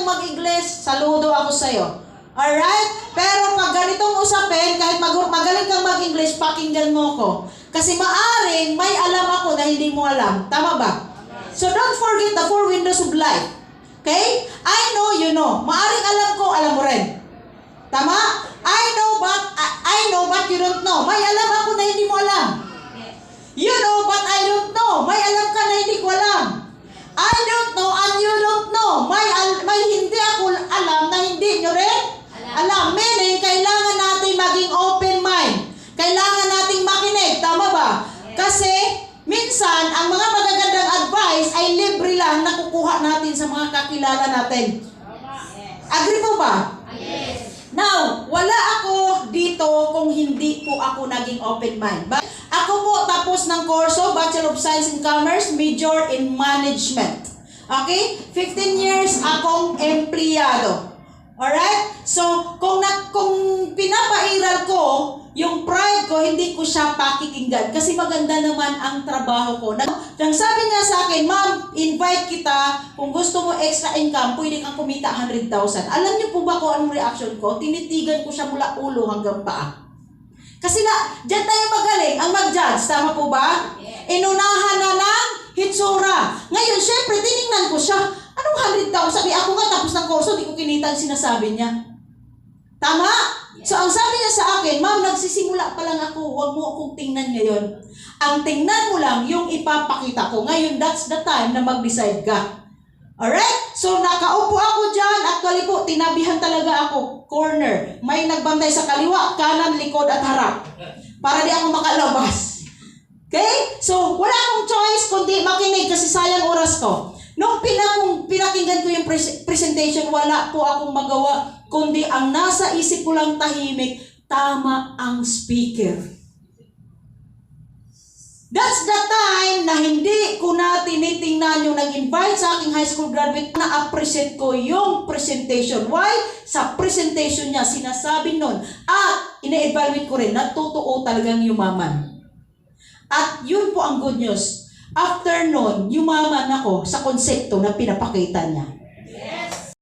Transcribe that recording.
kang mag-English, saludo ako sa'yo. Alright? Pero pag ganitong usapin, kahit magaling kang mag-English, pakinggan mo ko. Kasi maaring may alam ako na hindi mo alam. Tama ba? So don't forget the four windows of life. Okay? I know, you know. Maaring alam ko, alam mo rin. Tama? I know but you don't know. May alam ako na hindi mo alam. You know but I don't know. May alam ka na hindi ko alam. I don't know and you don't know. May hindi ako alam na hindi nyo rin alam. Meaning, kailangan natin maging open mind. Kailangan nating makinig. Tama ba? Kasi, minsan, ang mga magagandang advice ay libre lang na kukuha natin sa mga kakilala natin. Agree po ba? Yes. Now, wala ako dito kung hindi po ako naging open mind. Ako po tapos ng kurso, Bachelor of Science in Commerce, major in Management. Okay? 15 years akong empleyado. Alright? So, kung pinapairal ko, yung pride ko, hindi ko siya pakikinggan. Kasi maganda naman ang trabaho ko. Nang sabi niya sa akin, ma'am, invite kita. Kung gusto mo extra income, pwede kang kumita 100,000. Alam niyo po ba kung anong reaction ko? Tinitigan ko siya mula ulo hanggang paa. Kasi dyan tayo magaling ang mag-judge. Tama po ba? Inunahan na ng hitsura. Ngayon, syempre, tinignan ko siya. Anong 100,000? Ako nga tapos ng kurso, di ko kinita ang sinasabi niya. Tama? So, ang sabi niya sa akin, ma'am, nagsisimula pa lang ako. Huwag mo akong tingnan ngayon. Ang tingnan mo lang yung ipapakita ko. Ngayon, that's the time na mag-decide ka. Alright? So, nakaupo ako dyan. Actually po, tinabihan talaga ako. Corner. May nagbantay sa kaliwa, kanan, likod, at harap. Para di ako makalabas. Okay? So, wala akong choice kundi makinig kasi sayang oras ko. Nung pinakinggan ko yung presentation, wala po akong magawa kundi ang nasa isip ko lang tahimik, tama ang speaker. That's the time na hindi ko na tinitingnan yung nag-invite sa aking high school graduate, na-appreciate ko yung presentation. Why? Sa presentation niya, sinasabi nun. At ina-evaluate ko rin, natutuo talagang yumaman. At yun po ang good news. After nun, yumaman ako sa konsepto na pinapakita niya.